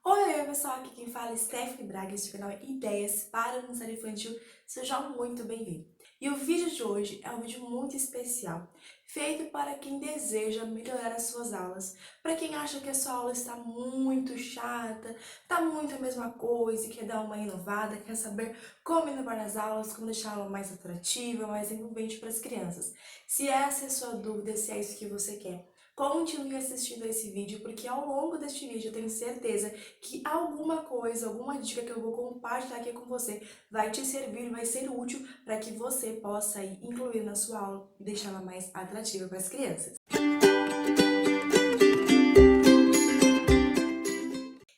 Oi, pessoal, aqui quem fala é Stephanie Braga, este canal é Ideias para o Aniversário Infantil. Seja muito bem-vindo. E o vídeo de hoje é um vídeo muito especial, feito para quem deseja melhorar as suas aulas, para quem acha que a sua aula está muito chata, está muito a mesma coisa e quer dar uma inovada, quer saber como inovar nas aulas, como deixar a aula mais atrativa, mais envolvente para as crianças. Se essa é a sua dúvida, se é isso que você quer, continue assistindo esse vídeo, porque ao longo deste vídeo eu tenho certeza que alguma coisa, alguma dica que eu vou compartilhar aqui com você vai te servir, vai ser útil para que você possa aí incluir na sua aula e deixá-la mais atrativa para as crianças.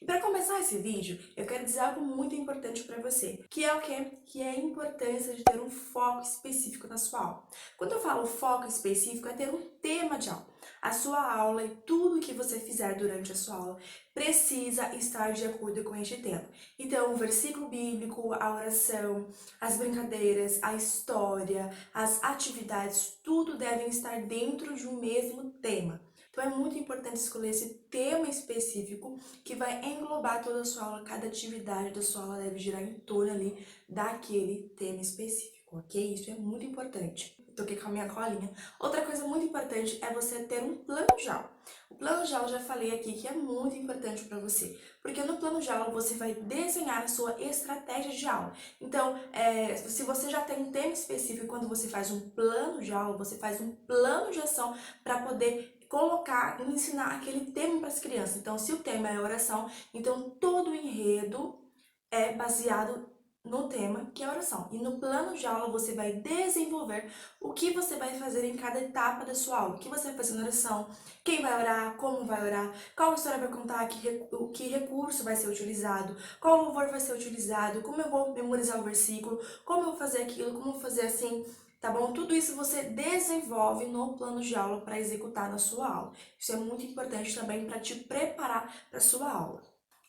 E para começar esse vídeo, eu quero dizer algo muito importante para você, que é o quê? Que é a importância de ter um foco específico na sua aula. Quando eu falo foco específico, é ter um tema de aula. A sua aula e tudo que você fizer durante a sua aula precisa estar de acordo com este tema. Então, o versículo bíblico, a oração, as brincadeiras, a história, as atividades, tudo devem estar dentro de um mesmo tema. Então, é muito importante escolher esse tema específico que vai englobar toda a sua aula. Cada atividade da sua aula deve girar em torno ali daquele tema específico, ok? Isso é muito importante. Toquei com a minha colinha. Outra coisa muito importante é você ter um plano de aula. O plano de aula, eu já falei aqui que é muito importante para você, porque no plano de aula você vai desenhar a sua estratégia de aula. Então, se você já tem um tema específico, quando você faz um plano de aula, você faz um plano de ação para poder colocar e ensinar aquele tema para as crianças. Então, se o tema é oração, então todo o enredo é baseado no tema, que é oração. E no plano de aula você vai desenvolver o que você vai fazer em cada etapa da sua aula. O que você vai fazer na oração, quem vai orar, como vai orar, qual história vai contar, que recurso vai ser utilizado, qual louvor vai ser utilizado, como eu vou memorizar o versículo, como eu vou fazer aquilo, como eu vou fazer assim, tá bom? Tudo isso você desenvolve no plano de aula para executar na sua aula. Isso é muito importante também para te preparar para a sua aula.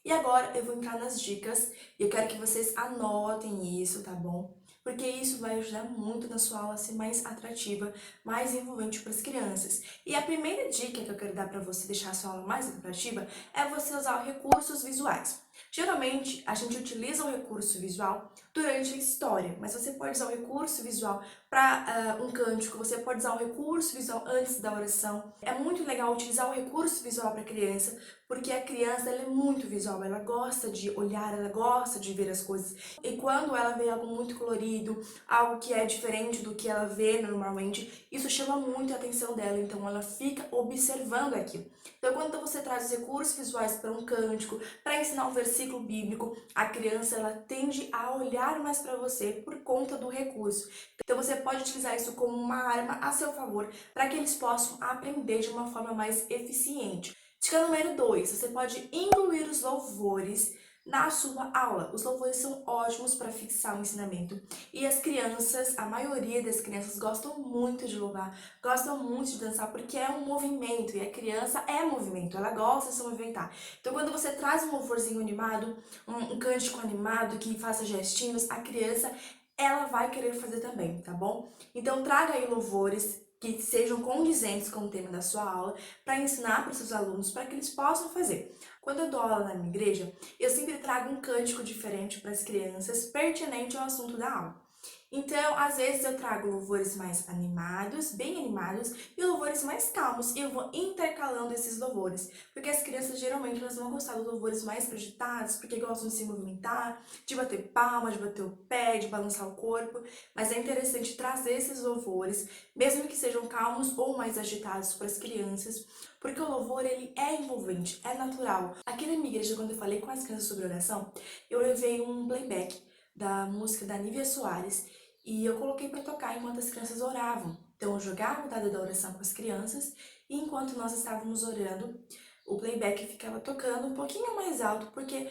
E agora eu vou entrar nas dicas e eu quero que vocês anotem isso, tá bom? Porque isso vai ajudar muito na sua aula a ser mais atrativa, mais envolvente para as crianças. E a primeira dica que eu quero dar para você deixar a sua aula mais atrativa é você usar recursos visuais. Geralmente, a gente utiliza o recurso visual durante a história, mas você pode usar o recurso visual para um cântico, você pode usar o recurso visual antes da oração. É muito legal utilizar o recurso visual para a criança, porque a criança ela é muito visual, ela gosta de olhar, ela gosta de ver as coisas. E quando ela vê algo muito colorido, algo que é diferente do que ela vê normalmente, isso chama muito a atenção dela, então ela fica observando aquilo. Então, quando você traz os recursos visuais para um cântico, para ensinar um versículo bíblico, a criança ela tende a olhar mais para você por conta do recurso. Então, você pode utilizar isso como uma arma a seu favor para que eles possam aprender de uma forma mais eficiente. Dica número 2, você pode incluir os louvores na sua aula. Os louvores são ótimos para fixar o ensinamento. E as crianças, a maioria das crianças gostam muito de louvar, gostam muito de dançar, porque é um movimento, e a criança é movimento, ela gosta de se movimentar. Então, quando você traz um louvorzinho animado, um cântico animado que faça gestinhos, a criança, ela vai querer fazer também, tá bom? Então, traga aí louvores que sejam condizentes com o tema da sua aula, para ensinar para os seus alunos, para que eles possam fazer. Quando eu dou aula na minha igreja, eu sempre trago um cântico diferente para as crianças, pertinente ao assunto da aula. Então, às vezes eu trago louvores mais animados, bem animados, e louvores mais calmos, e eu vou intercalando esses louvores, porque as crianças geralmente elas vão gostar dos louvores mais agitados, porque gostam de se movimentar, de bater palma, de bater o pé, de balançar o corpo, mas é interessante trazer esses louvores, mesmo que sejam calmos ou mais agitados para as crianças, porque o louvor ele é envolvente, é natural. Aqui na minha igreja, quando eu falei com as crianças sobre oração, eu levei um playback da música da Nívia Soares e eu coloquei para tocar enquanto as crianças oravam. Então eu jogava o dado da oração com as crianças e enquanto nós estávamos orando, o playback ficava tocando um pouquinho mais alto, porque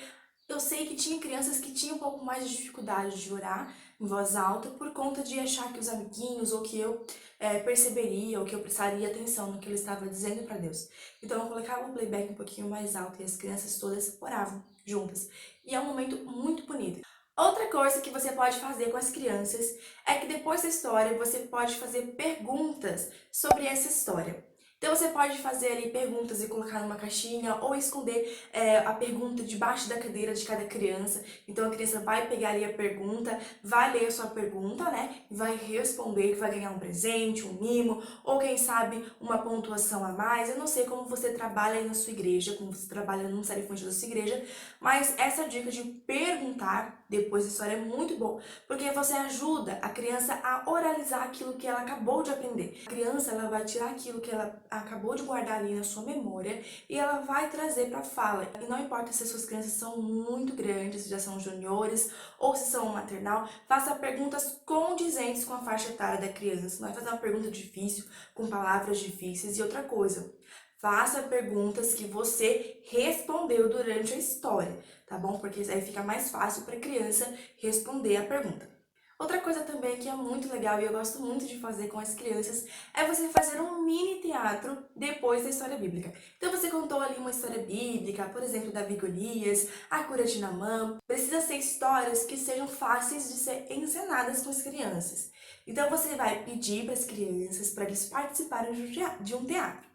eu sei que tinha crianças que tinham um pouco mais de dificuldade de orar em voz alta por conta de achar que os amiguinhos ou que eu perceberia ou que eu prestaria atenção no que ele estava dizendo para Deus. Então eu colocava o playback um pouquinho mais alto e as crianças todas oravam juntas. E é um momento muito bonito. Outra coisa que você pode fazer com as crianças é que depois da história você pode fazer perguntas sobre essa história. Então você pode fazer ali perguntas e colocar numa caixinha ou esconder a pergunta debaixo da cadeira de cada criança. Então a criança vai pegar ali a pergunta, vai ler a sua pergunta, né? E vai responder, vai ganhar um presente, um mimo, ou quem sabe uma pontuação a mais. Eu não sei como você trabalha aí na sua igreja, como você trabalha no Ministério Infantil da sua igreja, mas essa dica de perguntar depois da história é muito bom, porque você ajuda a criança a oralizar aquilo que ela acabou de aprender. A criança, ela vai tirar aquilo que ela acabou de guardar ali na sua memória e ela vai trazer para a fala. E não importa se as suas crianças são muito grandes, se já são juniores ou se são maternal, faça perguntas condizentes com a faixa etária da criança. Não vai fazer uma pergunta difícil, com palavras difíceis. E outra coisa, faça perguntas que você respondeu durante a história, tá bom? Porque aí fica mais fácil para a criança responder a pergunta. Outra coisa também que é muito legal e eu gosto muito de fazer com as crianças é você fazer um mini teatro depois da história bíblica. Então você contou ali uma história bíblica, por exemplo, Davi e Golias, a cura de Naamã. Precisa ser histórias que sejam fáceis de ser encenadas com as crianças. Então você vai pedir para as crianças para eles participarem de um teatro.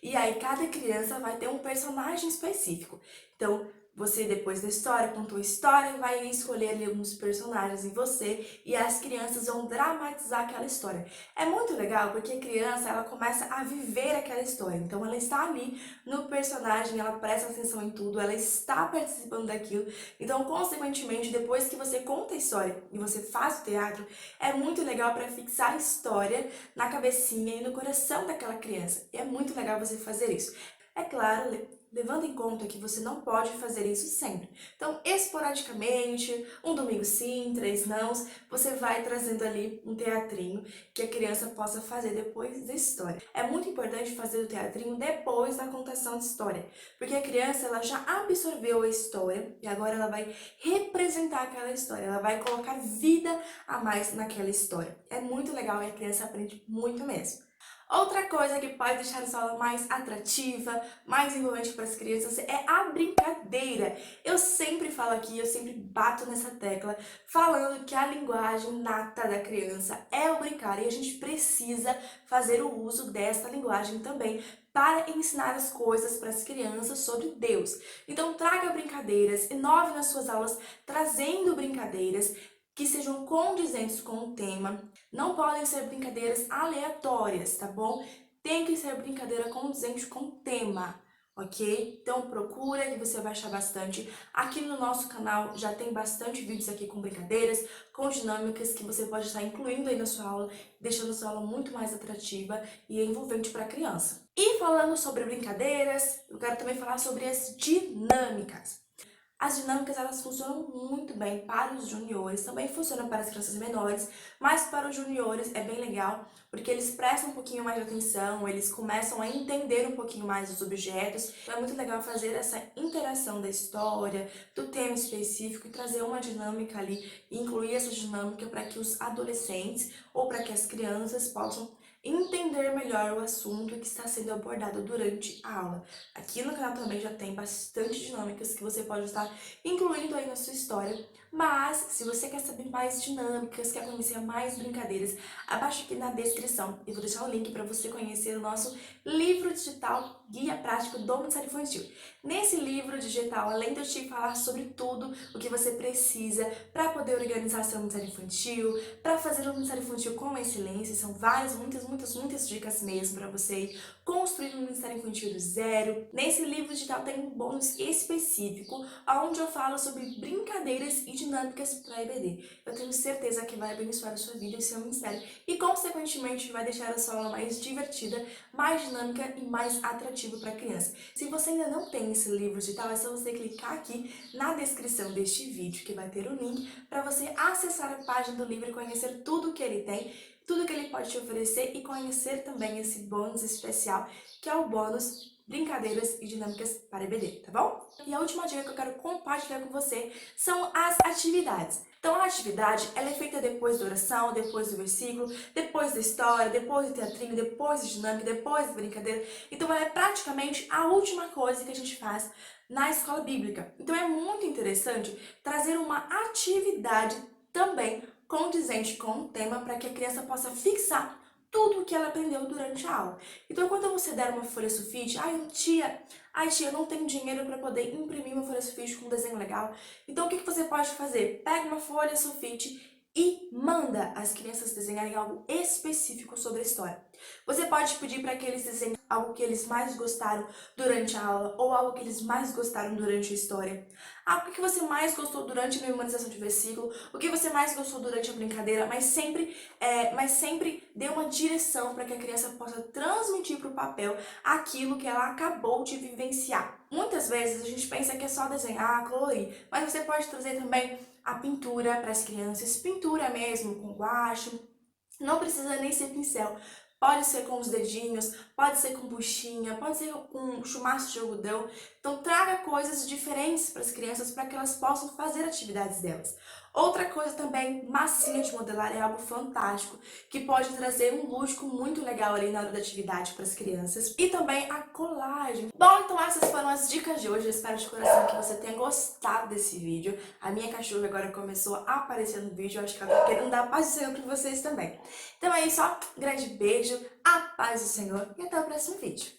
E aí cada criança vai ter um personagem específico. Então, você, depois da história, contou a história e vai escolher ali alguns personagens em você e as crianças vão dramatizar aquela história. É muito legal porque a criança, ela começa a viver aquela história. Então, ela está ali no personagem, ela presta atenção em tudo, ela está participando daquilo. Então, consequentemente, depois que você conta a história e você faz o teatro, é muito legal para fixar a história na cabecinha e no coração daquela criança. E é muito legal você fazer isso. É claro, levando em conta que você não pode fazer isso sempre. Então, esporadicamente, um domingo sim, 3 nãos, você vai trazendo ali um teatrinho que a criança possa fazer depois da história. É muito importante fazer o teatrinho depois da contação de história, porque a criança, ela já absorveu a história e agora ela vai representar aquela história, ela vai colocar vida a mais naquela história. É muito legal e a criança aprende muito mesmo. Outra coisa que pode deixar a sua aula mais atrativa, mais envolvente para as crianças é a brincadeira. Eu sempre falo aqui, eu sempre bato nessa tecla, falando que a linguagem nata da criança é o brincar e a gente precisa fazer o uso dessa linguagem também para ensinar as coisas para as crianças sobre Deus. Então traga brincadeiras, inove nas suas aulas trazendo brincadeiras que sejam condizentes com o tema. Não podem ser brincadeiras aleatórias, tá bom? Tem que ser brincadeira condizente com o tema, ok? Então procura que você vai achar bastante. Aqui no nosso canal já tem bastante vídeos aqui com brincadeiras, com dinâmicas que você pode estar incluindo aí na sua aula, deixando a sua aula muito mais atrativa e envolvente para a criança. E falando sobre brincadeiras, eu quero também falar sobre as dinâmicas. As dinâmicas, elas funcionam muito bem para os juniores, também funcionam para as crianças menores, mas para os juniores é bem legal, porque eles prestam um pouquinho mais de atenção, eles começam a entender um pouquinho mais os objetos. Então é muito legal fazer essa interação da história, do tema específico e trazer uma dinâmica ali, e incluir essa dinâmica para que os adolescentes ou para que as crianças possam entender melhor o assunto que está sendo abordado durante a aula. Aqui no canal também já tem bastante dinâmicas que você pode estar incluindo aí na sua história, mas se você quer saber mais dinâmicas, quer conhecer mais brincadeiras, abaixo aqui na descrição eu vou deixar o link para você conhecer o nosso livro digital Guia Prático do Ministério Infantil. Nesse livro digital, além de eu te falar sobre tudo o que você precisa para poder organizar seu Ministério Infantil, para fazer um Ministério Infantil com excelência, são várias, muitas dicas mesmo para você ir construir um Ministério Infantil do zero. Nesse livro digital tem um bônus específico, onde eu falo sobre brincadeiras e dinâmicas para EBD. Eu tenho certeza que vai abençoar a sua vida e seu ministério e, consequentemente, vai deixar a sua aula mais divertida, mais dinâmica e mais atrativa para a criança. Se você ainda não tem esse livro digital, é só você clicar aqui na descrição deste vídeo, que vai ter o link para você acessar a página do livro e conhecer tudo o que ele tem, tudo que ele pode te oferecer e conhecer também esse bônus especial, que é o bônus Brincadeiras e Dinâmicas para EBD, tá bom? E a última dica que eu quero compartilhar com você são as atividades. Então a atividade, ela é feita depois da oração, depois do versículo, depois da história, depois do teatrinho, depois da dinâmica, depois da brincadeira. Então ela é praticamente a última coisa que a gente faz na escola bíblica. Então é muito interessante trazer uma atividade também condizente com o tema para que a criança possa fixar tudo o que ela aprendeu durante a aula. Então, quando você der uma folha sulfite, tia, eu não tenho dinheiro para poder imprimir uma folha sulfite com um desenho legal. Então, o que você pode fazer? Pega uma folha sulfite e manda as crianças desenharem algo específico sobre a história. Você pode pedir para que eles desenhem algo que eles mais gostaram durante a aula ou algo que eles mais gostaram durante a história. Algo que você mais gostou durante a memorização de versículo, o que você mais gostou durante a brincadeira, mas sempre dê uma direção para que a criança possa transmitir para o papel aquilo que ela acabou de vivenciar. Muitas vezes a gente pensa que é só desenhar, colorir, mas você pode trazer também a pintura para as crianças, pintura mesmo, com guache, não precisa nem ser pincel. Pode ser com os dedinhos, pode ser com buchinha, pode ser com chumaço de algodão. Então traga coisas diferentes para as crianças para que elas possam fazer atividades delas. Outra coisa também, massinha de modelar é algo fantástico, que pode trazer um lúdico muito legal ali na hora da atividade para as crianças. E também a colagem. Bom, então essas foram as dicas de hoje. Eu espero de coração que você tenha gostado desse vídeo. A minha cachorra agora começou a aparecer no vídeo, eu acho que ela tá querendo dar paz do Senhor para vocês também. Então é isso, ó. Grande beijo, a paz do Senhor e até o próximo vídeo.